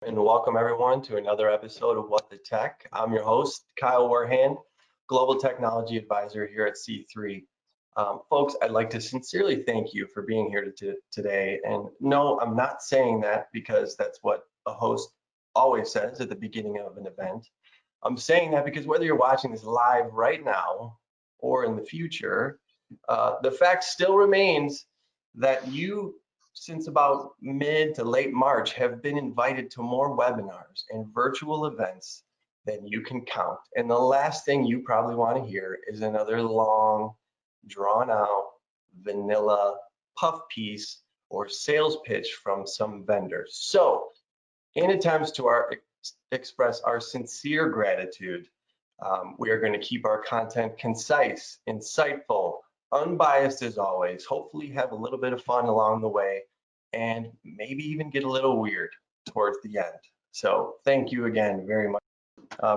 And welcome everyone to another episode of What the Tech. I'm your host, Kyle Warhand, Global Technology Advisor here at C3. Folks, I'd like to sincerely thank you for being here today. And no, I'm not saying that because that's what a host always says at the beginning of an event. I'm saying that because whether you're watching this live right now or in the future, the fact still remains that you, since about mid to late March, have been invited to more webinars and virtual events than you can count. And the last thing you probably want to hear is another long, drawn out, vanilla puff piece or sales pitch from some vendor. So, in attempts to express our sincere gratitude, we are going to keep our content concise, insightful, unbiased as always, hopefully have a little bit of fun along the way, and maybe even get a little weird towards the end. So thank you again very much.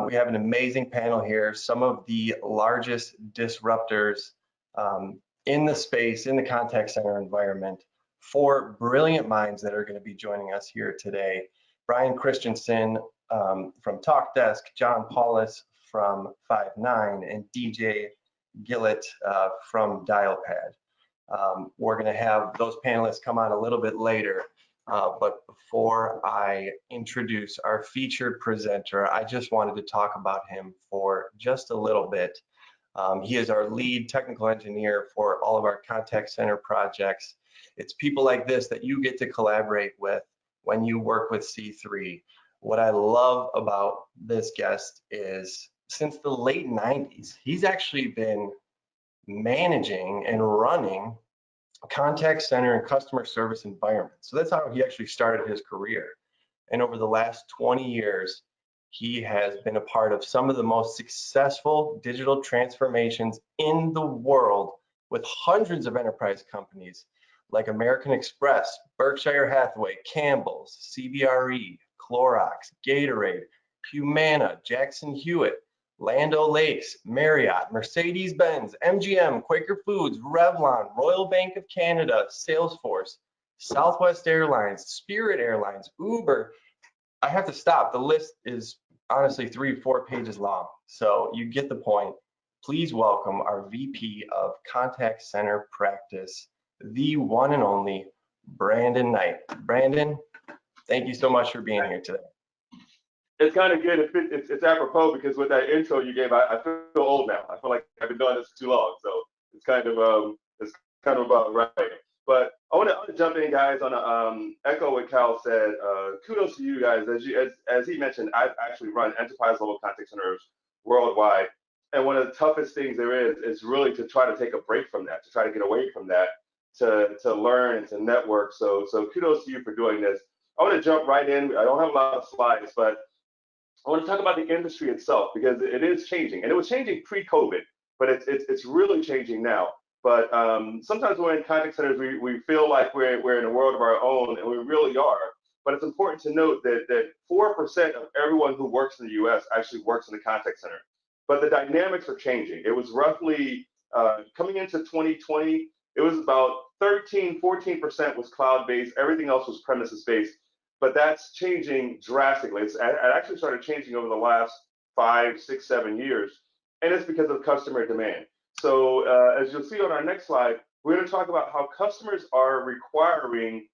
We have an amazing panel here, some of the largest disruptors in the space, in the contact center environment, four brilliant minds that are going to be joining us here today. Brian Christensen from TalkDesk, John Paulus from Five9, and DJ Gillett from Dialpad. We're going to have those panelists come on a little bit later. But before I introduce our featured presenter, I just wanted to talk about him for just a little bit. He is our lead technical engineer for all of our contact center projects. It's people like this that you get to collaborate with when you work with C3. What I love about this guest is since the late 90s, he's actually been managing and running contact center and customer service environment. So that's how he actually started his career. And over the last 20 years, he has been a part of some of the most successful digital transformations in the world with hundreds of enterprise companies like American Express, Berkshire Hathaway, Campbell's, CBRE, Clorox, Gatorade, Humana, Jackson Hewitt, Land O'Lakes, Marriott, Mercedes-Benz, MGM, Quaker Foods, Revlon, Royal Bank of Canada, Salesforce, Southwest Airlines, Spirit Airlines, Uber. I have to stop. The list is honestly 3-4 pages long. So you get the point. Please welcome our VP of Contact Center Practice, the one and only Brandon Knight. Brandon, thank you so much for being here today. It's kind of good. It's apropos because with that intro you gave, I feel old now. I feel like I've been doing this too long, so it's kind of about right. But I want to jump in, guys, on a echo what Cal said. Kudos to you guys. As he mentioned, I've actually run enterprise level contact centers worldwide, and one of the toughest things there is really to try to take a break from that, to try to get away from that, to learn and to network. So kudos to you for doing this. I want to jump right in. I don't have a lot of slides, but I want to talk about the industry itself because it is changing, and it was changing pre-COVID, but it's really changing now. But sometimes when we're in contact centers, we feel like we're in a world of our own, and we really are. But it's important to note that 4% of everyone who works in the U.S. actually works in the contact center. But the dynamics are changing. It was roughly coming into 2020, it was about 14% was cloud-based. Everything else was premises-based. But that's changing drastically. It actually started changing over the last 5, 6, 7 years, and it's because of customer demand. So as you'll see on our next slide, we're going to talk about how customers are requiring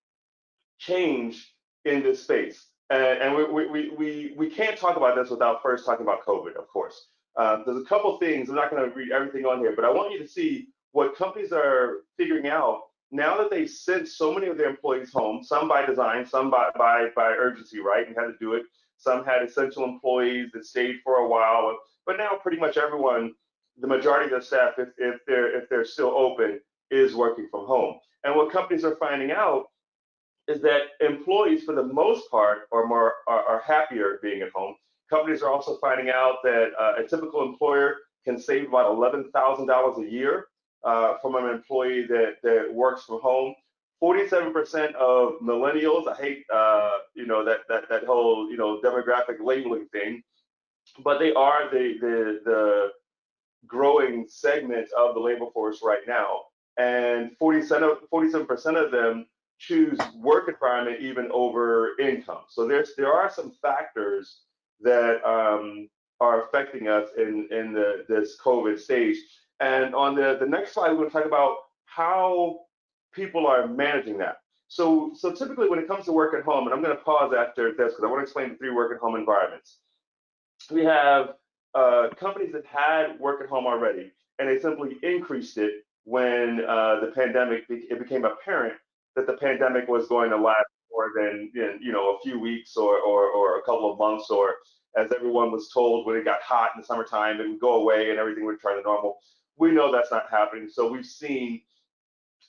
change in this space. And we can't talk about this without first talking about COVID, of course. There's a couple things, I'm not going to read everything on here, but I want you to see what companies are figuring out now that they've sent so many of their employees home, some by design, some by urgency, right, and had to do it. Some had essential employees that stayed for a while, but now pretty much everyone, the majority of their staff, if they're still open, is working from home. And what companies are finding out is that employees, for the most part, are happier being at home. Companies are also finding out that a typical employer can save about $11,000 a year from an employee that works from home. 47% of millennials, I hate that whole demographic labeling thing, but they are the growing segment of the labor force right now. And 47% of them choose work environment even over income. So there are some factors that are affecting us in this COVID stage. And on the next slide, we're going to talk about how people are managing that. So typically when it comes to work at home, and I'm going to pause after this because I want to explain the three work at home environments. We have companies that had work at home already, and they simply increased it when the pandemic, it became apparent that the pandemic was going to last more than a few weeks or a couple of months, or as everyone was told when it got hot in the summertime, it would go away and everything would return to normal. We know that's not happening. So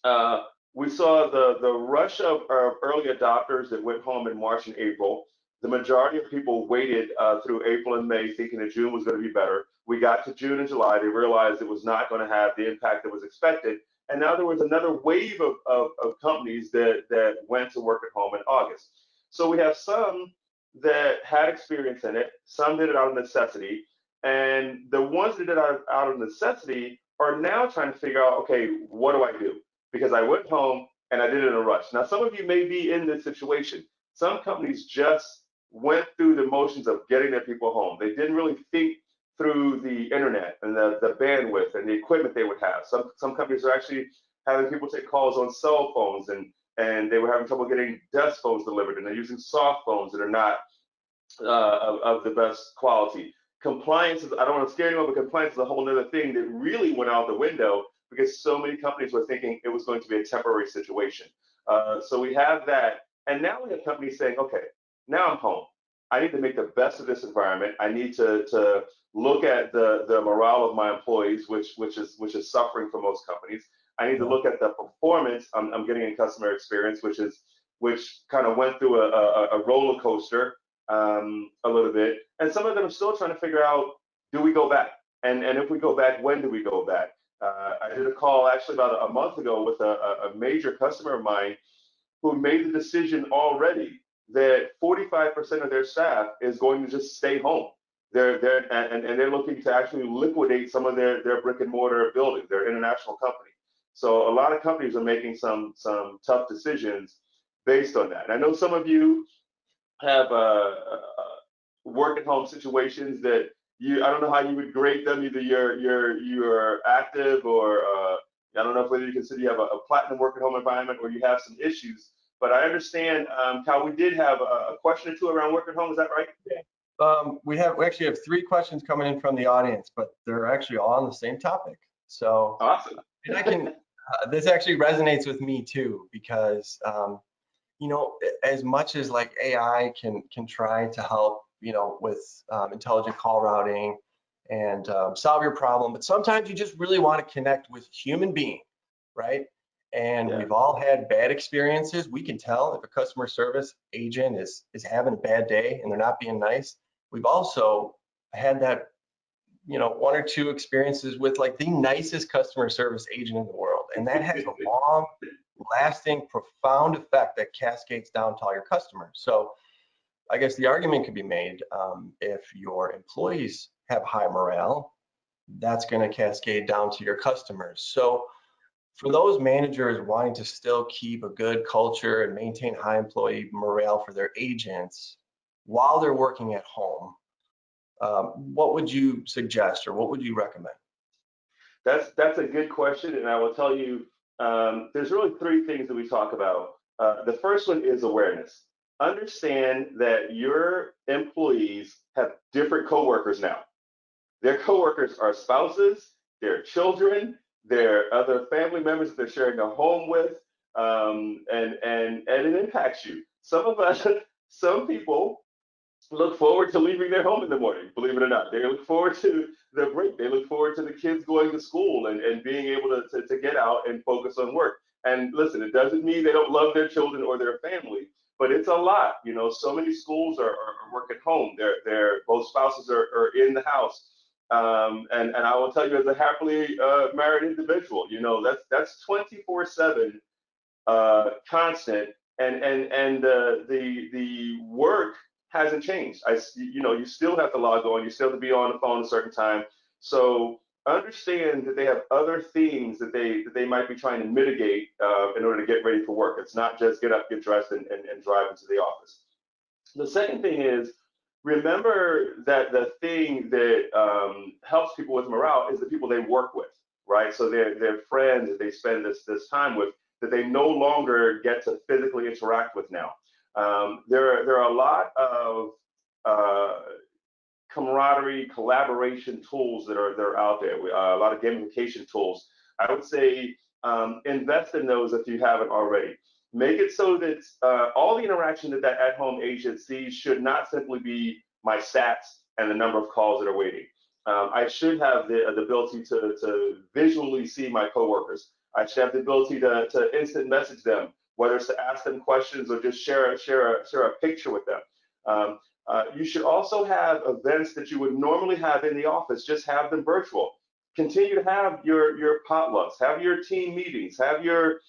uh, we saw the rush of early adopters that went home in March and April. The majority of people waited through April and May thinking that June was going to be better. We got to June and July. They realized it was not going to have the impact that was expected. And now there was another wave of companies that went to work at home in August. So we have some that had experience in it, some did it out of necessity. And the ones that did it out of necessity are now trying to figure out, okay, what do I do? Because I went home and I did it in a rush. Now, some of you may be in this situation. Some companies just went through the motions of getting their people home. They didn't really think through the internet and the bandwidth and the equipment they would have. Some companies are actually having people take calls on cell phones, and they were having trouble getting desk phones delivered, and they're using soft phones that are not of the best quality. Compliance is, I don't want to scare anyone, but compliance is a whole other thing that really went out the window because so many companies were thinking it was going to be a temporary situation. So we have that. And now we have companies saying, okay, now I'm home. I need to make the best of this environment. I need to look at the morale of my employees, which is suffering for most companies. I need to look at the performance I'm getting in customer experience, which kind of went through a roller coaster a little bit. And some of them are still trying to figure out, do we go back? And if we go back, when do we go back? I did a call actually about a month ago with a major customer of mine who made the decision already that 45% of their staff is going to just stay home. They're looking to actually liquidate some of their brick and mortar buildings. They're an international company. So a lot of companies are making some tough decisions based on that. And I know some of you have work at home situations that I don't know how you would grade them. Either you're active, or I don't know whether you consider you have a platinum work at home environment or you have some issues. But I understand, Cal, we did have a question or two around work at home. Is that right? We actually have three questions coming in from the audience, but they're actually all on the same topic. So, awesome. And I can, this actually resonates with me too, because as much as like AI can try to help, with intelligent call routing and solve your problem, but sometimes you just really want to connect with human being, right? And Yeah. we've all had bad experiences. We can tell if a customer service agent is having a bad day and they're not being nice. We've also had that, one or two experiences with like the nicest customer service agent in the world, and that has a long lasting, profound effect that cascades down to all your customers. So I guess the argument could be made, if your employees have high morale, that's going to cascade down to your customers. So for those managers wanting to still keep a good culture and maintain high employee morale for their agents while they're working at home, what would you suggest or what would you recommend? That's a good question, and I will tell you, there's really three things that we talk about. The first one is awareness. Understand that your employees have different coworkers now. Their coworkers are spouses, their children, their other family members that they're sharing a home with, and it impacts you. Some of us, some people look forward to leaving their home in the morning, believe it or not. They look forward to the break. They look forward to the kids going to school and being able to get out and focus on work. And listen, it doesn't mean they don't love their children or their family, but it's a lot. So many schools are work at home. They're both spouses are in the house. And I will tell you, as a happily married individual, that's 24/7 constant, and the work hasn't changed. You still have to log on. You still have to be on the phone a certain time. So understand that they have other things that they might be trying to mitigate in order to get ready for work. It's not just get up, get dressed, and drive into the office. The second thing is remember that the thing that helps people with morale is the people they work with, right? So their friends that they spend this time with that they no longer get to physically interact with now. There are a lot of uh, camaraderie, collaboration tools that are out there. A lot of gamification tools. I would say invest in those if you haven't already. Make it so that all the interaction that at-home agent sees should not simply be my stats and the number of calls that are waiting. I should have the ability to visually see my coworkers. I should have the ability to instant message them, whether it's to ask them questions or just share a picture with them. You should also have events that you would normally have in the office, just have them virtual. Continue to have your potlucks, have your team meetings, have your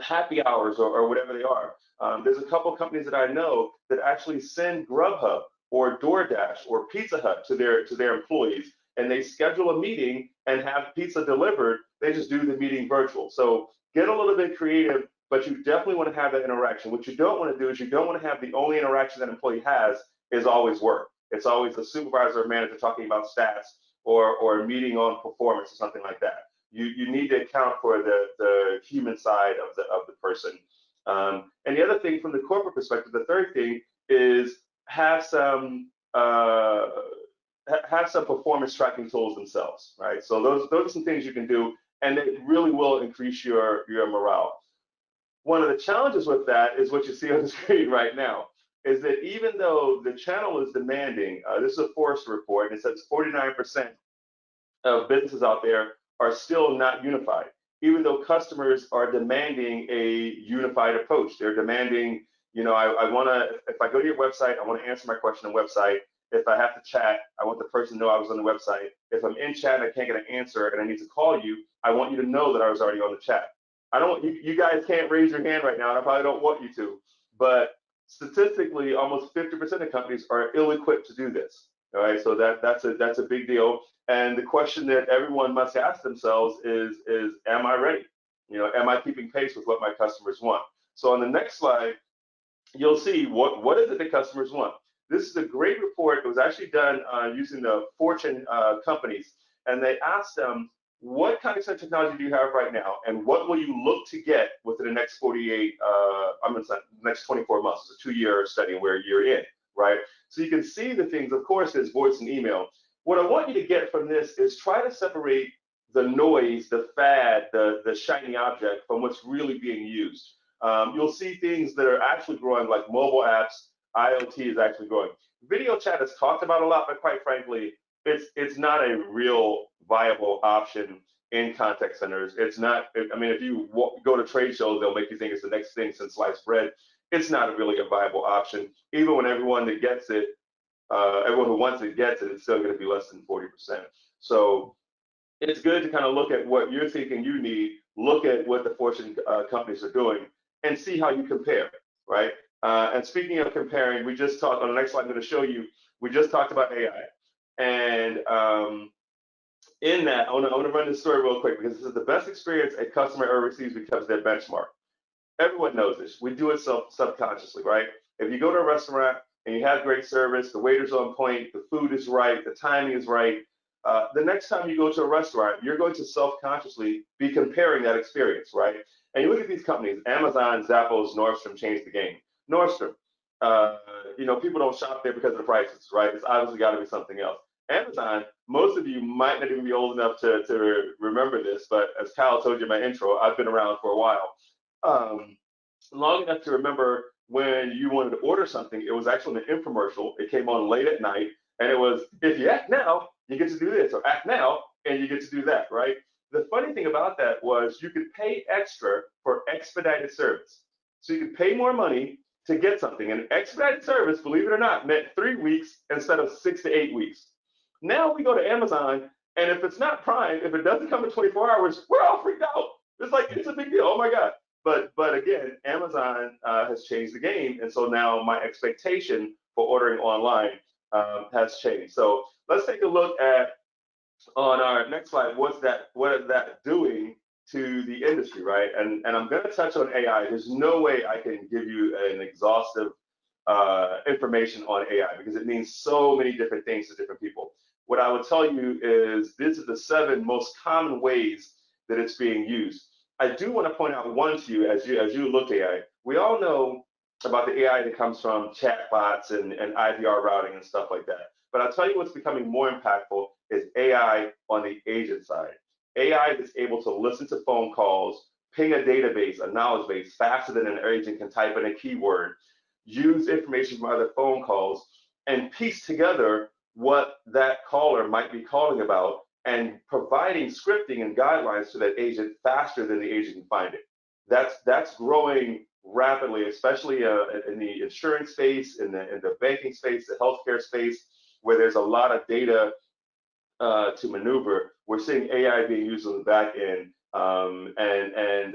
happy hours or whatever they are. There's a couple of companies that I know that actually send Grubhub or DoorDash or Pizza Hut to their employees, and they schedule a meeting and have pizza delivered. They just do the meeting virtual. So get a little bit creative, but you definitely want to have that interaction. What you don't want to do is you don't want to have the only interaction that an employee has is always work. It's always the supervisor or manager talking about stats or a meeting on performance or something like that. You need to account for the human side of the person. And the other thing from the corporate perspective, the third thing is have some have some performance tracking tools themselves, right? So those are some things you can do, and it really will increase your morale. One of the challenges with that is what you see on the screen right now, is that even though the channel is demanding, this is a Forrester report, and it says 49% of businesses out there are still not unified, even though customers are demanding a unified approach. They're demanding, I want to, if I go to your website, I want to answer my question on the website. If I have to chat, I want the person to know I was on the website. If I'm in chat and I can't get an answer and I need to call you, I want you to know that I was already on the chat. I don't, you guys can't raise your hand right now, and I probably don't want you to, but statistically, almost 50% of companies are ill-equipped to do this. All right, so that's a big deal. And the question that everyone must ask themselves is am I ready? Am I keeping pace with what my customers want? So on the next slide, you'll see what is it that customers want. This is a great report. It was actually done using the Fortune companies, and they asked them, what kind of technology do you have right now, and what will you look to get within the next 48, next 24 months? It's a 2-year study where you're in, right? So you can see the things, of course, there's voice and email. What I want you to get from this is try to separate the noise, the fad, the shiny object from what's really being used. You'll see things that are actually growing, like mobile apps. IoT is actually growing. Video chat is talked about a lot, but quite frankly, it's not a real viable option in contact centers. It's not. I mean, if you go to trade shows, they'll make you think it's the next thing since sliced bread. It's not really a viable option. Even when everyone that gets it, everyone who wants it gets it, it's still going to be less than 40%. So it's good to kind of look at what you're thinking you need, look at what the Fortune companies are doing, and see how you compare, right? And speaking of comparing, we just talked on the next slide. I'm going to show you. We just talked about AI, and in that, I want to run this story real quick because this is the best experience a customer ever receives because their benchmark. Everyone knows this. We do it subconsciously, right? If you go to a restaurant and you have great service, the waiter's on point, the food is right, the timing is right, the next time you go to a restaurant, you're going to self-consciously be comparing that experience, right? And you look at these companies, Amazon, Zappos, Nordstrom changed the game. Nordstrom, people don't shop there because of the prices, right? It's obviously got to be something else. Amazon, most of you might not even be old enough to remember this, but as Kyle told you in my intro, I've been around for a while. Long enough to remember when you wanted to order something, it was actually an infomercial. It came on late at night, and it was, if you act now, you get to do this, or act now, and you get to do that, right? The funny thing about that was you could pay extra for expedited service. So you could pay more money to get something. And expedited service, believe it or not, meant 3 weeks instead of 6 to 8 weeks. Now we go to Amazon, and if it's not Prime, if it doesn't come in 24 hours, we're all freaked out. It's like, it's a big deal. Oh my God. But again, Amazon has changed the game, and so now my expectation for ordering online has changed. So let's take a look at on our next slide, what is that doing to the industry, right? And I'm going to touch on AI. There's no way I can give you an exhaustive information on AI because it means so many different things to different people. What I would tell you is this is the 7 most common ways that it's being used. I do want to point out one to you as you look at AI. We all know about the AI that comes from chatbots and IVR routing and stuff like that. But I'll tell you what's becoming more impactful is AI on the agent side. AI that's able to listen to phone calls, ping a database, a knowledge base faster than an agent can type in a keyword, use information from other phone calls, and piece together what that caller might be calling about and providing scripting and guidelines to that agent faster than the agent can find it. That's growing rapidly, especially in the insurance space, in the banking space, the healthcare space, where there's a lot of data to maneuver. We're seeing AI being used on the back end, and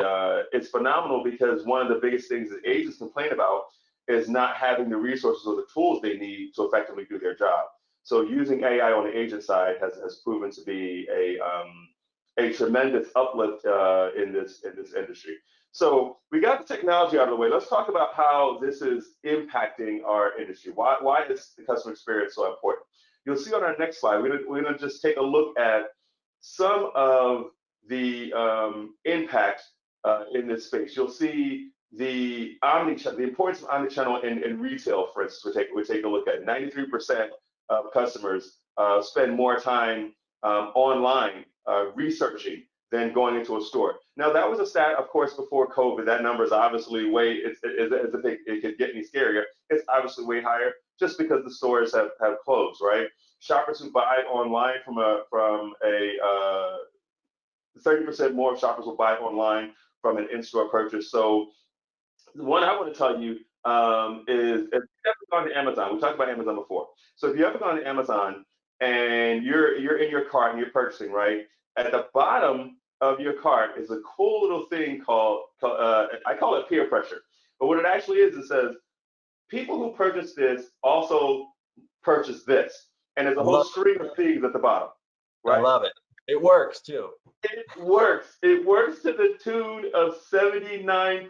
it's phenomenal because one of the biggest things that agents complain about is not having the resources or the tools they need to effectively do their job. So using AI on the agent side has proven to be a tremendous uplift in this industry. So we got the technology out of the way. Let's talk about how this is impacting our industry. Why is the customer experience so important? You'll see on our next slide, we're going to just take a look at some of the impact in this space. You'll see the the importance of omnichannel in retail, for instance. We take a look at 93% of customers spend more time online researching than going into a store. Now that was a stat, of course, before COVID. That number is obviously it could get any scarier. It's obviously way higher just because the stores have closed, right? Shoppers who buy online from a 30% more shoppers will buy online from an in-store purchase. So the one I want to tell you is if you've ever gone to Amazon, we talked about Amazon before. So if you ever gone to Amazon and you're in your cart and you're purchasing, right? At the bottom of your cart is a cool little thing called I call it peer pressure. But what it actually is, it says people who purchase this also purchase this, and there's a I whole love string of things at the bottom, it. I right? love it. It works too. It works. It works to the tune of 79%.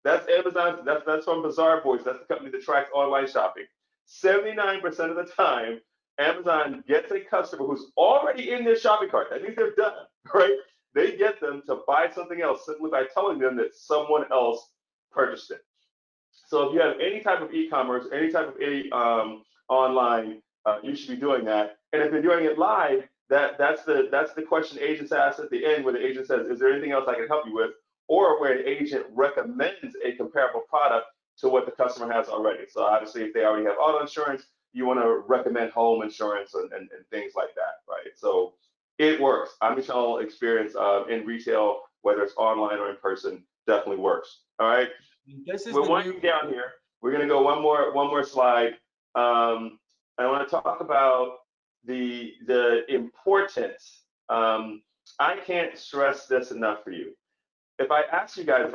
That's Amazon. That's from Bazaar Voice. That's the company that tracks online shopping. 79% of the time, Amazon gets a customer who's already in their shopping cart. That means they're done, right? They get them to buy something else simply by telling them that someone else purchased it. So if you have any type of e-commerce, any type of online, you should be doing that. And if you're doing it live, that's the question agents ask at the end, where the agent says, "Is there anything else I can help you with?" Or where the agent recommends a comparable product to what the customer has already. So obviously, if they already have auto insurance, you want to recommend home insurance and things like that, right? So it works. Omnichannel experience in retail, whether it's online or in person, definitely works. All right. This is We're the new. winding down here. We're going to go one more slide. I want to talk about the importance. I can't stress this enough for you. If I ask you guys, if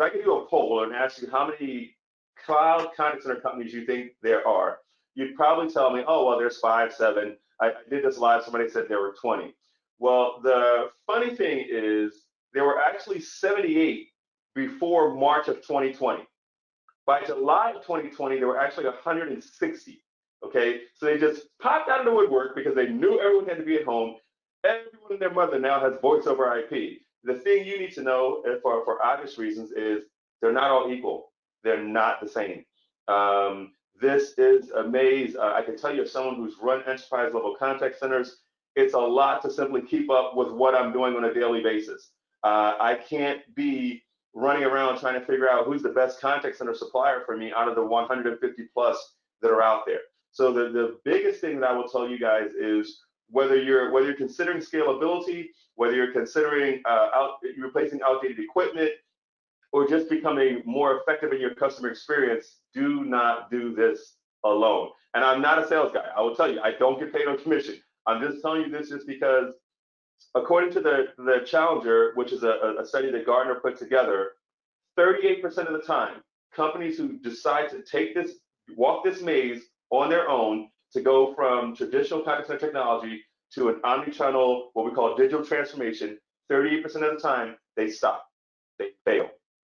I could do a poll and ask you how many cloud contact center companies you think there are, you'd probably tell me, oh well, there's 5, 7. I did this live. Somebody said there were 20. Well, the funny thing is there were actually 78 before March of 2020. By July of 2020, there were actually 160. Okay, so they just popped out of the woodwork because they knew everyone had to be at home. Everyone and their mother now has voice over IP. The thing you need to know, for obvious reasons, is they're not all equal. They're not the same. This is a maze. I can tell you, as someone who's run enterprise level contact centers, it's a lot to simply keep up with what I'm doing on a daily basis. I can't be running around trying to figure out who's the best contact center supplier for me out of the 150 plus that are out there. So the biggest thing that I will tell you guys is whether you're considering scalability, whether you're considering replacing outdated equipment, or just becoming more effective in your customer experience, do not do this alone. And I'm not a sales guy. I will tell you, I don't get paid on commission. I'm just telling you this just because according to the Challenger, which is a study that Gartner put together, 38% of the time, companies who decide to walk this maze on their own to go from traditional contact center technology to an omnichannel, what we call digital transformation, 38% of the time they stop, they fail.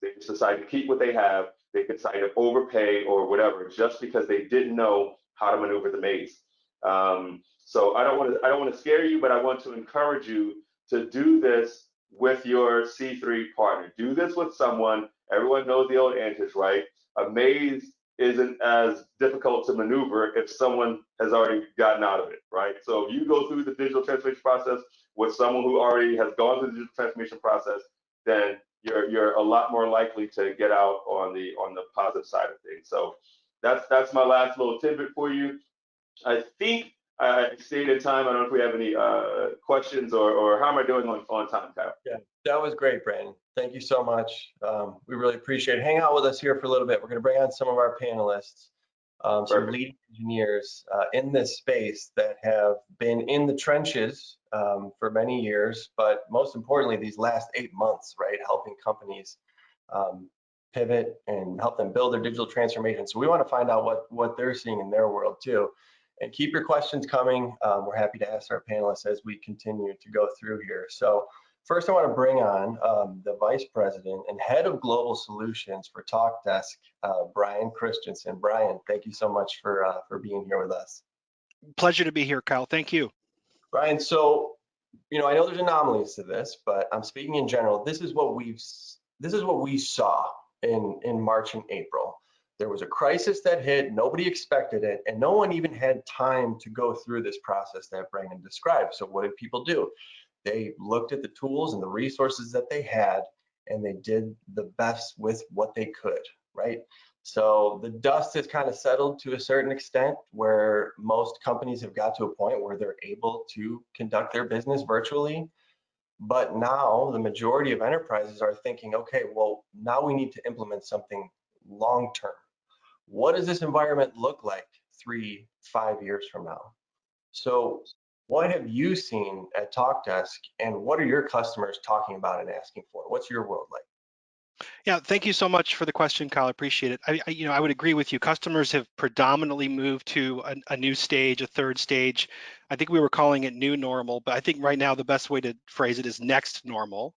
They just decide to keep what they have. They decide to overpay or whatever just because they didn't know how to maneuver the maze. So I don't want to scare you, but I want to encourage you to do this with your C3 partner. Do this with someone. Everyone knows the old antics, right? A maze isn't as difficult to maneuver if someone has already gotten out of it, right? So if you go through the digital transformation process with someone who already has gone through the digital transformation process, then you're a lot more likely to get out on the positive side of things. So that's my last little tidbit for you. I think I stayed in time. I don't know if we have any questions or how am I doing on time, Kyle? Yeah, that was great, Brandon. Thank you so much. We really appreciate it. Hang out with us here for a little bit. We're going to bring on some of our panelists, some Perfect. leading engineers in this space that have been in the trenches for many years, but most importantly, these last 8 months, right, helping companies pivot and help them build their digital transformation. So we want to find out what they're seeing in their world too. And keep your questions coming. We're happy to ask our panelists as we continue to go through here. So first, I want to bring on the Vice President and Head of Global Solutions for TalkDesk, Brian Christensen. Brian, thank you so much for being here with us. Pleasure to be here, Kyle. Thank you. Brian, so I know there's anomalies to this, but I'm speaking in general. This is what we saw in March and April. There was a crisis that hit, nobody expected it, and no one even had time to go through this process that Brandon described. So what did people do? They looked at the tools and the resources that they had, and they did the best with what they could, right? So the dust has kind of settled to a certain extent where most companies have got to a point where they're able to conduct their business virtually. But now the majority of enterprises are thinking, okay, well, now we need to implement something long term. What does this environment look like 3, 5 years from now? So what have you seen at TalkDesk, and what are your customers talking about and asking for? What's your world like? Yeah, thank you so much for the question, Kyle. I appreciate it. I would agree with you. Customers have predominantly moved to a new stage, a third stage. I think we were calling it new normal, but I think right now the best way to phrase it is next normal.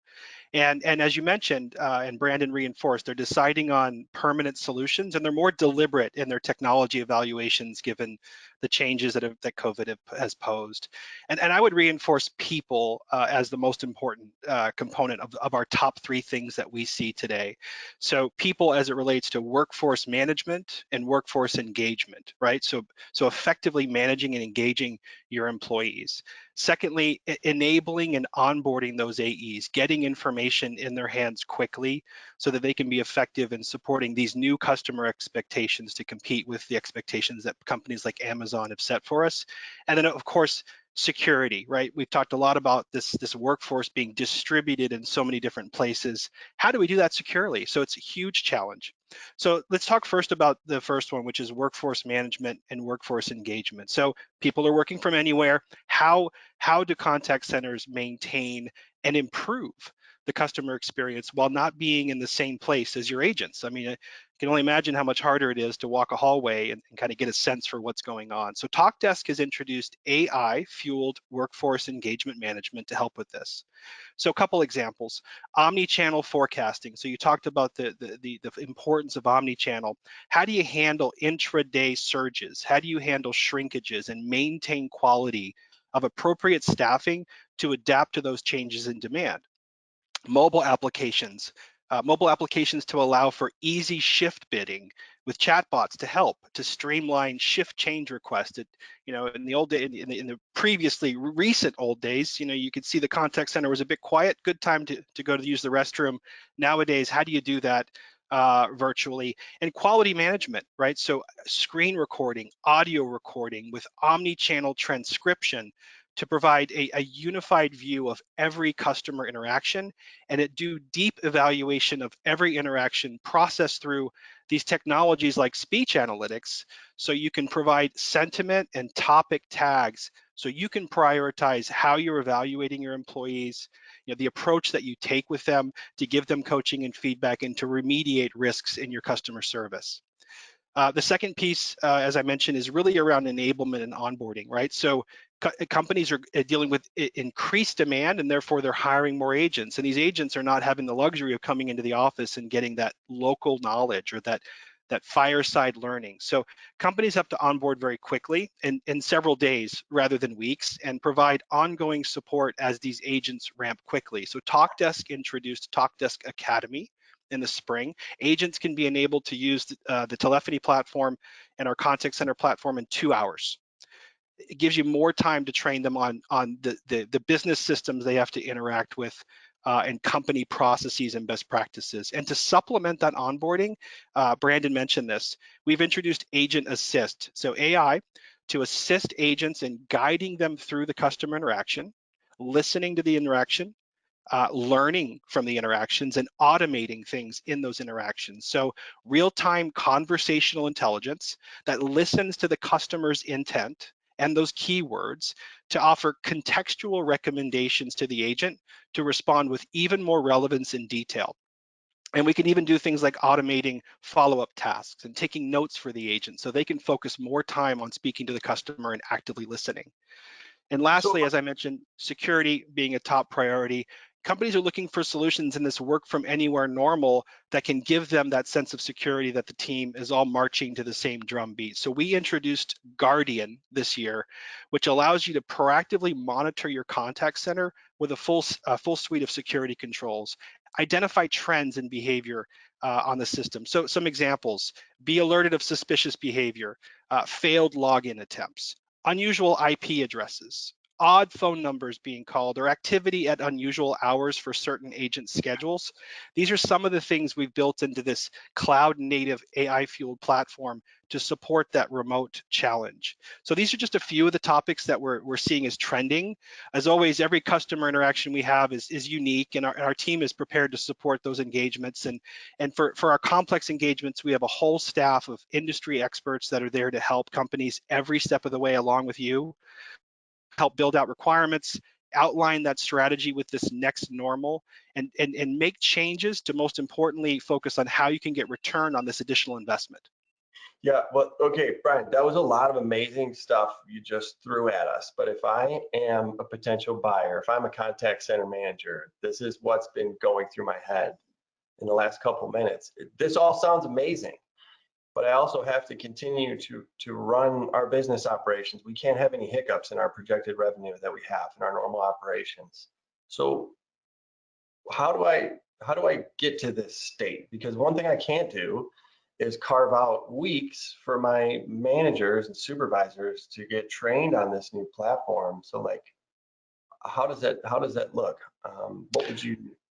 And as you mentioned, and Brandon reinforced, they're deciding on permanent solutions, and they're more deliberate in their technology evaluations given the changes that COVID has posed. And I would reinforce people as the most important component of our top 3 things that we see today. So people as it relates to workforce management and workforce engagement, right? So effectively managing and engaging your employees. Secondly, enabling and onboarding those AEs, getting information in their hands quickly so that they can be effective in supporting these new customer expectations to compete with the expectations that companies like Amazon have set for us. And then, of course, security, right? We've talked a lot about this workforce being distributed in so many different places. How do we do that securely? So it's a huge challenge. So let's talk first about the first one, which is workforce management and workforce engagement. So people are working from anywhere. How do contact centers maintain and improve the customer experience while not being in the same place as your agents? I mean, I can only imagine how much harder it is to walk a hallway and kind of get a sense for what's going on. So TalkDesk has introduced AI-fueled workforce engagement management to help with this. So a couple examples, omnichannel forecasting. So you talked about the importance of omnichannel. How do you handle intraday surges? How do you handle shrinkages and maintain quality of appropriate staffing to adapt to those changes in demand? Mobile applications to allow for easy shift bidding with chatbots to help to streamline shift change requests. In the old day, in the previously recent old days, you could see the contact center was a bit quiet, good time to go to use the restroom. Nowadays, how do you do that virtually? And quality management, right? So screen recording, audio recording with omni-channel transcription to provide a unified view of every customer interaction and it do deep evaluation of every interaction processed through these technologies like speech analytics, so you can provide sentiment and topic tags so you can prioritize how you're evaluating your employees, the approach that you take with them to give them coaching and feedback and to remediate risks in your customer service. The second piece, as I mentioned, is really around enablement and onboarding, right? So companies are dealing with increased demand, and therefore they're hiring more agents. And these agents are not having the luxury of coming into the office and getting that local knowledge or that fireside learning. So companies have to onboard very quickly in several days rather than weeks, and provide ongoing support as these agents ramp quickly. So TalkDesk introduced TalkDesk Academy in the spring. Agents can be enabled to use the telephony platform and our contact center platform in 2 hours. It gives you more time to train them on the business systems they have to interact with, and company processes and best practices. And to supplement that onboarding, Brandon mentioned this, we've introduced Agent Assist, so AI to assist agents in guiding them through the customer interaction, listening to the interaction, learning from the interactions, and automating things in those interactions. So real-time conversational intelligence that listens to the customer's intent and those keywords to offer contextual recommendations to the agent to respond with even more relevance and detail. And we can even do things like automating follow-up tasks and taking notes for the agent so they can focus more time on speaking to the customer and actively listening. And So lastly, as I mentioned, security being a top priority. Companies are looking for solutions in this work from anywhere normal that can give them that sense of security that the team is all marching to the same drum beat. So we introduced Guardian this year, which allows you to proactively monitor your contact center with a full suite of security controls, identify trends in behavior on the system. So some examples: be alerted of suspicious behavior, failed login attempts, unusual IP addresses, odd phone numbers being called, or activity at unusual hours for certain agent schedules. These are some of the things we've built into this cloud native AI fueled platform to support that remote challenge. So these are just a few of the topics that we're seeing as trending. As always, every customer interaction we have is unique, and our team is prepared to support those engagements. And for our complex engagements, we have a whole staff of industry experts that are there to help companies every step of the way along with you, help build out requirements, outline that strategy with this next normal, and make changes to, most importantly, focus on how you can get return on this additional investment. yeah, well, okay, Brian, that was a lot of amazing stuff you just threw at us. But if I am a potential buyer, if I'm a contact center manager, this is what's been going through my head in the last couple minutes. This all sounds amazing, but I also have to continue to run our business operations. We can't have any hiccups in our projected revenue that we have in our normal operations. So how do I get to this state? Because one thing I can't do is carve out weeks for my managers and supervisors to get trained on this new platform. So like, how does that look?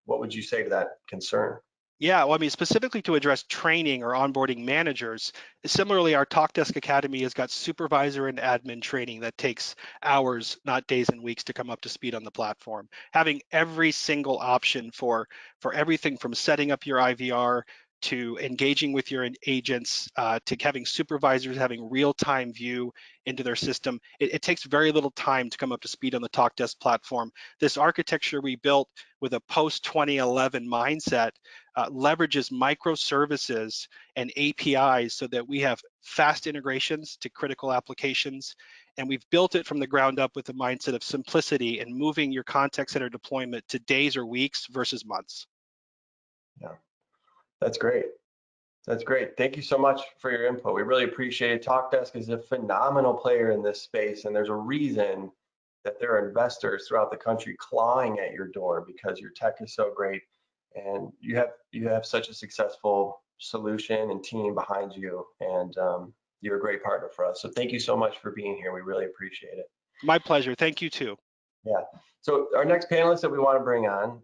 What would you say to that concern? Yeah, well, I mean, specifically to address training or onboarding managers, similarly, our TalkDesk Academy has got supervisor and admin training that takes hours, not days and weeks, to come up to speed on the platform. Having every single option for everything from setting up your IVR to engaging with your agents, to having supervisors having real-time view into their system. It takes very little time to come up to speed on the TalkDesk platform. This architecture we built with a post-2011 mindset leverages microservices and APIs so that we have fast integrations to critical applications. And we've built it from the ground up with the mindset of simplicity and moving your contact center deployment to days or weeks versus months. Yeah, that's great. That's great. Thank you so much for your input. We really appreciate it. TalkDesk is a phenomenal player in this space, and there's a reason that there are investors throughout the country clawing at your door because your tech is so great, and you have such a successful solution and team behind you, and you're a great partner for us. So thank you so much for being here. We really appreciate it. My pleasure. Thank you too. Yeah. So our next panelist that we want to bring on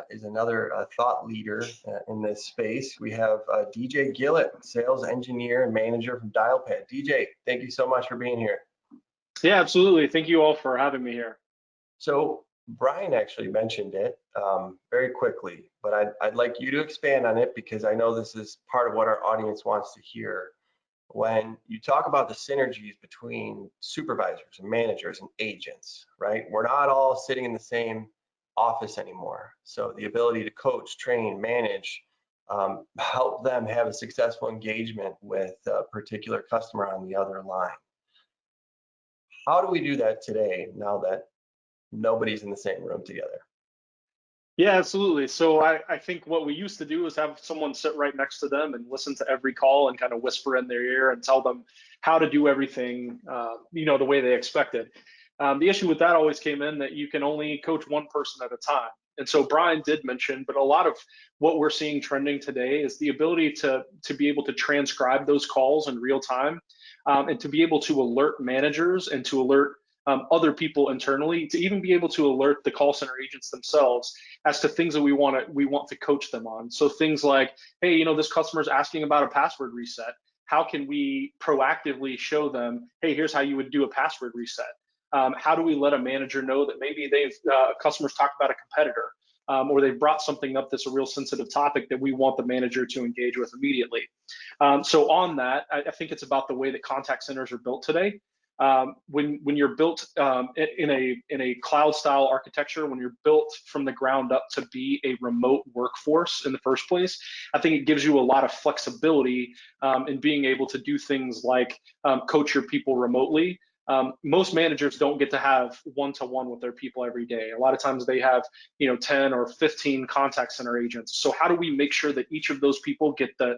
is another thought leader in this space. We have DJ Gillett, sales engineer and manager from Dialpad. DJ, thank you so much for being here. Yeah, absolutely. Thank you all for having me here. So Brian actually mentioned it very quickly, but I'd like you to expand on it because I know this is part of what our audience wants to hear. When you talk about the synergies between supervisors and managers and agents, right? We're not all sitting in the same office anymore. So the ability to coach, train, manage, help them have a successful engagement with a particular customer on the other line. How do we do that today now that nobody's in the same room together? Yeah, absolutely. So I think what we used to do is have someone sit right next to them and listen to every call and kind of whisper in their ear and tell them how to do everything, the way they expected. The issue with that always came in that you can only coach one person at a time. And so Brian did mention, but a lot of what we're seeing trending today is the ability to be able to transcribe those calls in real time, and to be able to alert managers and to alert other people internally, to even be able to alert the call center agents themselves as to things that we want to coach them on. So things like, hey, this customer's asking about a password reset. How can we proactively show them, hey, here's how you would do a password reset? How do we let a manager know that maybe customers talked about a competitor, or they've brought something up that's a real sensitive topic that we want the manager to engage with immediately. So on that, I think it's about the way that contact centers are built today. When you're built in a cloud style architecture, when you're built from the ground up to be a remote workforce in the first place, I think it gives you a lot of flexibility in being able to do things like coach your people remotely. Most managers don't get to have one-to-one with their people every day. A lot of times they have 10 or 15 contact center agents. So how do we make sure that each of those people get the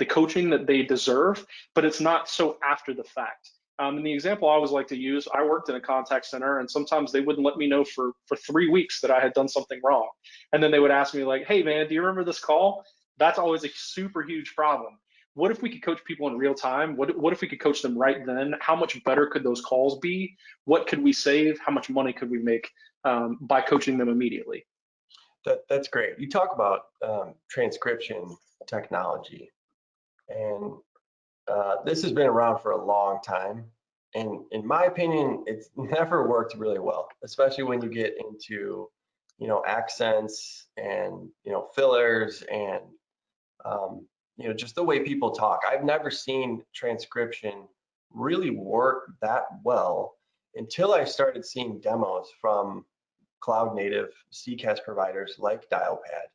coaching that they deserve, but it's not so after the fact? And the example I always like to use, I worked in a contact center, and sometimes they wouldn't let me know for 3 weeks that I had done something wrong. And then they would ask me like, hey man, do you remember this call? That's always a super huge problem. What if we could coach people in real time? What if we could coach them right then? How much better could those calls be? What could we save? How much money could we make by coaching them immediately? That's great. You talk about transcription technology, and this has been around for a long time. And in my opinion, it's never worked really well, especially when you get into, accents and, fillers and, just the way people talk. I've never seen transcription really work that well until I started seeing demos from cloud native CCaaS providers like Dialpad.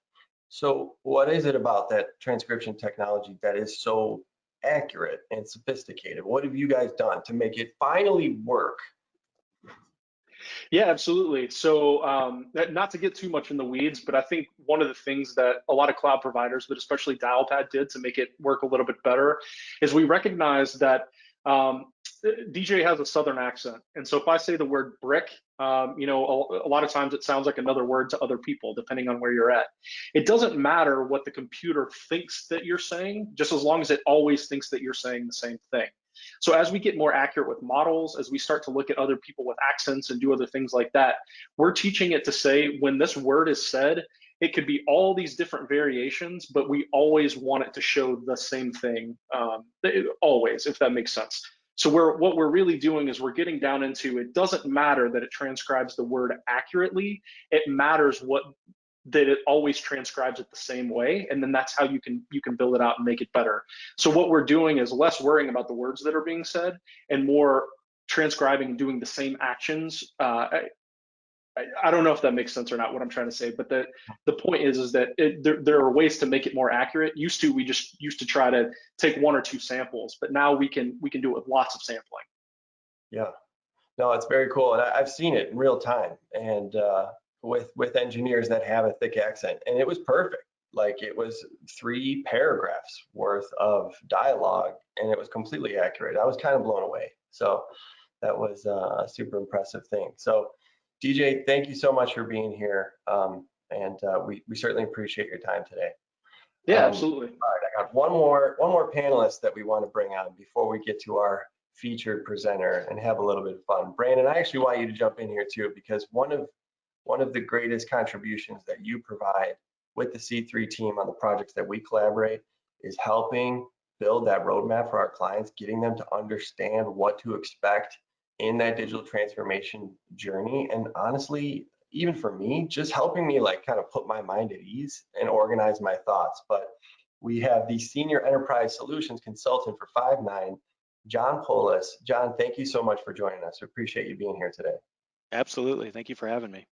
So what is it about that transcription technology that is so accurate and sophisticated? What have you guys done to make it finally work? Yeah, absolutely. So, not to get too much in the weeds, but I think one of the things that a lot of cloud providers, but especially Dialpad, did to make it work a little bit better is we recognize that DJ has a Southern accent. And so if I say the word brick, a lot of times it sounds like another word to other people, depending on where you're at. It doesn't matter what the computer thinks that you're saying, just as long as it always thinks that you're saying the same thing. So as we get more accurate with models, as we start to look at other people with accents and do other things like that, we're teaching it to say when this word is said, it could be all these different variations, but we always want it to show the same thing, always, if that makes sense. So what we're really doing is we're getting down into, it doesn't matter that it transcribes the word accurately, it matters that it always transcribes it the same way, and then that's how you can build it out and make it better. So what we're doing is less worrying about the words that are being said and more transcribing and doing the same actions. I don't know if that makes sense or not, what I'm trying to say, but the point is that there are ways to make it more accurate. We just used to try to take one or two samples, but now we can do it with lots of sampling. Yeah, no, it's very cool, and I've seen it in real time, and with engineers that have a thick accent, and it was perfect. Like it was 3 paragraphs worth of dialogue, and it was completely accurate. I was kind of blown away. So that was a super impressive thing. So DJ, thank you so much for being here, and we certainly appreciate your time today. Yeah, All absolutely. right, I got one more panelist that we want to bring on before we get to our featured presenter and have a little bit of fun. Brandon, I actually want you to jump in here too, because one of the greatest contributions that you provide with the C3 team on the projects that we collaborate is helping build that roadmap for our clients, getting them to understand what to expect in that digital transformation journey. And honestly, even for me, just helping me like kind of put my mind at ease and organize my thoughts. But we have the senior enterprise solutions consultant for Five9, John Polis. John, thank you so much for joining us. We appreciate you being here today. Absolutely. Thank you for having me.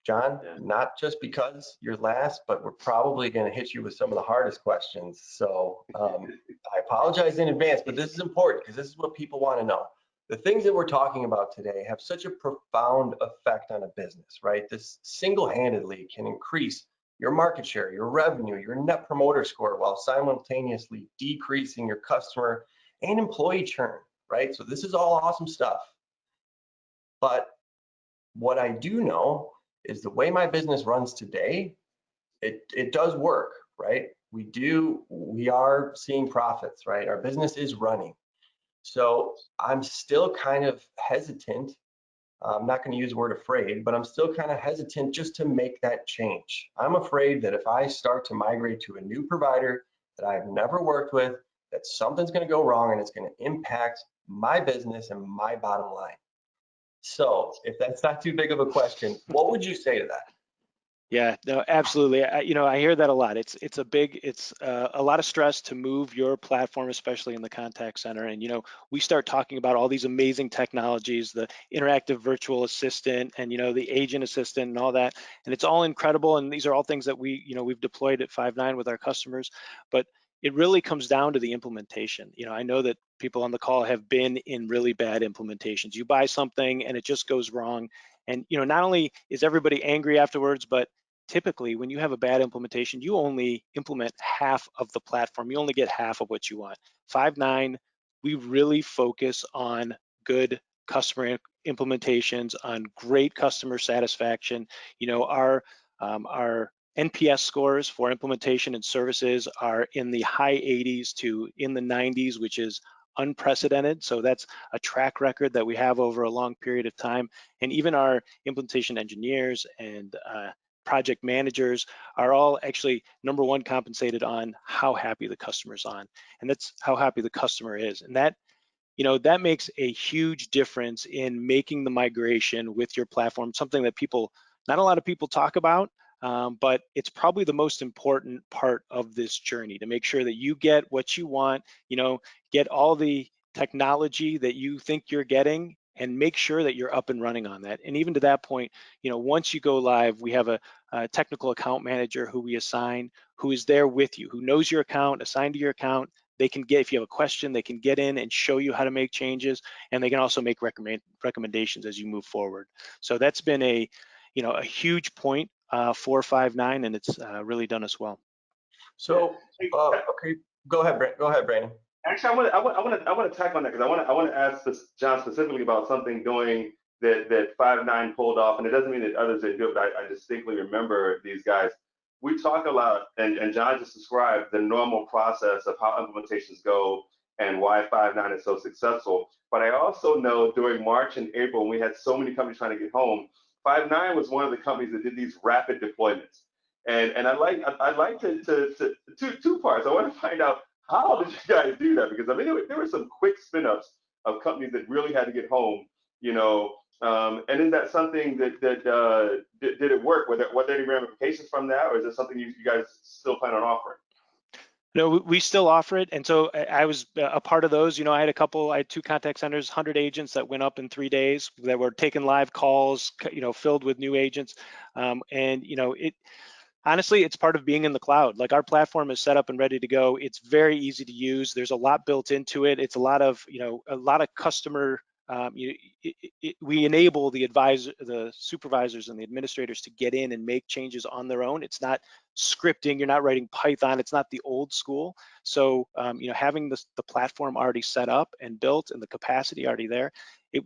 John, not just because you're last, but we're probably going to hit you with some of the hardest questions. So I apologize in advance, but this is important because this is what people want to know. The things that we're talking about today have such a profound effect on a business, right? This single-handedly can increase your market share, your revenue, your net promoter score, while simultaneously decreasing your customer and employee churn, right? So this is all awesome stuff. But what I do know is the way my business runs today, it does work, right? We are seeing profits, right? Our business is running. So I'm still kind of hesitant. I'm not going to use the word afraid, but I'm still kind of hesitant just to make that change. I'm afraid that if I start to migrate to a new provider that I've never worked with, that something's going to go wrong and it's going to impact my business and my bottom line. So if that's not too big of a question, what would you say to that? Yeah, no, absolutely. I hear that a lot. It's a lot of stress to move your platform, especially in the contact center. And we start talking about all these amazing technologies, the interactive virtual assistant, and the agent assistant, and all that. And it's all incredible. And these are all things that we've deployed at Five9 with our customers. But it really comes down to the implementation. I know that people on the call have been in really bad implementations. You buy something and it just goes wrong. And not only is everybody angry afterwards, but typically when you have a bad implementation, you only implement half of the platform. You only get half of what you want. Five9, we really focus on good customer implementations, on great customer satisfaction. Our NPS scores for implementation and services are in the high 80s to in the 90s, which is unprecedented. So that's a track record that we have over a long period of time. And even our implementation engineers and project managers are all actually number one compensated on how happy the customer's on, and that's how happy the customer is. And that makes a huge difference in making the migration with your platform, something that not a lot of people talk about, but it's probably the most important part of this journey, to make sure that you get what you want, get all the technology that you think you're getting, and make sure that you're up and running on that. And even to that point, once you go live, we have a technical account manager who we assign, who is there with you, who knows your account, assigned to your account. They can get, if you have a question, they can get in and show you how to make changes, and they can also make recommendations as you move forward. So that's been a huge point for Five9, and it's really done us well. So, okay, go ahead, Brandon. Actually, I want to tack on that, because I want to ask John specifically about something that Five9 pulled off, and it doesn't mean that others didn't do it, but I distinctly remember these guys. We talk a lot, and John just described the normal process of how implementations go and why Five9 is so successful. But I also know during March and April, when we had so many companies trying to get home, Five9 was one of the companies that did these rapid deployments. And I'd like to two parts. I want to find out, how did you guys do that? Because I mean, there were some quick spin-ups of companies that really had to get home, and is that something that did it work? Were there any ramifications from that, or is it something you guys still plan on offering? No, we still offer it. And so I was a part of those. I had 2 contact centers, 100 agents that went up in 3 days that were taking live calls, filled with new agents. Honestly, it's part of being in the cloud. Like, our platform is set up and ready to go. It's very easy to use. There's a lot built into it. It's a lot of customer. We enable the supervisors and the administrators to get in and make changes on their own. It's not scripting. You're not writing Python. It's not the old school. So having the platform already set up and built and the capacity already there, it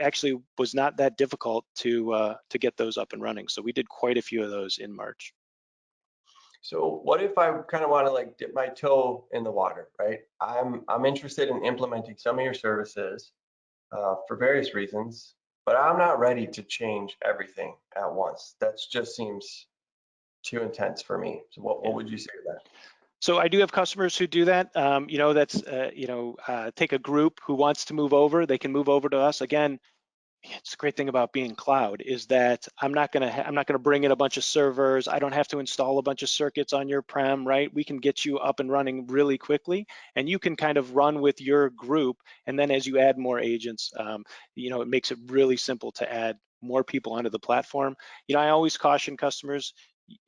actually was not that difficult to get those up and running. So we did quite a few of those in March. So what if I kind of want to dip my toe in the water, right? I'm interested in implementing some of your services for various reasons, but I'm not ready to change everything at once. That just seems too intense for me. So what would you say to that? So I do have customers who do that. Take a group who wants to move over. They can move over to us. Again, it's a great thing about being cloud is that I'm not gonna bring in a bunch of servers. I don't have to install a bunch of circuits on your prem, right? We can get you up and running really quickly, and you can kind of run with your group. And then as you add more agents, it makes it really simple to add more people onto the platform. I always caution customers,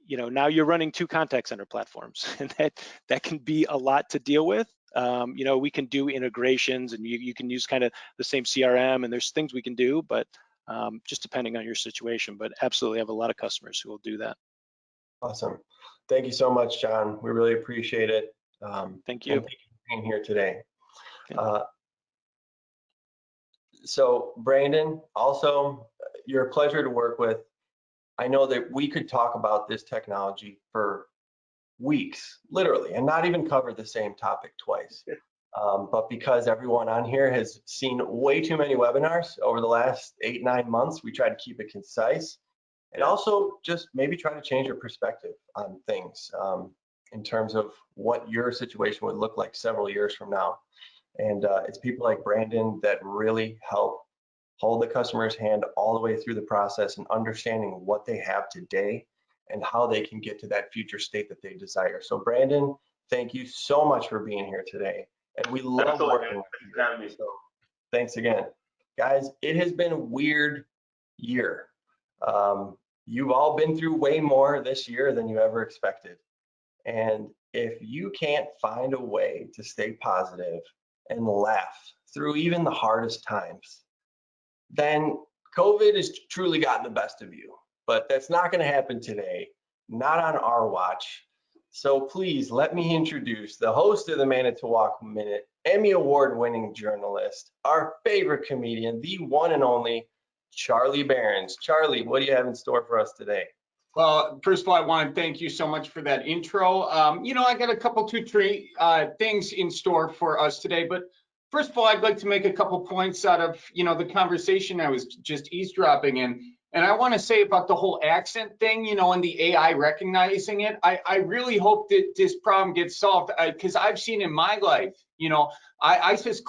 now you're running 2 contact center platforms, and that can be a lot to deal with. We can do integrations, and you can use kind of the same CRM, and there's things we can do, but just depending on your situation. But absolutely, I have a lot of customers who will do that. Awesome. Thank you so much, John. We really appreciate it. Thank you. And thank you for being here today. Okay. So Brandon, also, you're a pleasure to work with. I know that we could talk about this technology for weeks, literally, and not even cover the same topic twice. But because everyone on here has seen way too many webinars over the last 8-9 months, we try to keep it concise and also just maybe try to change your perspective on things in terms of what your situation would look like several years from now. And it's people like Brandon that really help hold the customer's hand all the way through the process and understanding what they have today and how they can get to that future state that they desire. So Brandon, thank you so much for being here today. And we love working with you. So thanks again. Guys, it has been a weird year. You've all been through way more this year than you ever expected. And if you can't find a way to stay positive and laugh through even the hardest times, then COVID has truly gotten the best of you. But that's not going to happen today, not on our watch. So please let me introduce the host of the Manitowoc Minute, Emmy Award-winning journalist, our favorite comedian, the one and only Charlie Behrens. Charlie, what do you have in store for us today? Well, first of all, I want to thank you so much for that intro. I got a couple, 2-3 things in store for us today, but first of all, I'd like to make a couple points out of, the conversation I was just eavesdropping in. And I want to say about the whole accent thing, and the AI recognizing it. I really hope that this problem gets solved because I've seen in my life, I just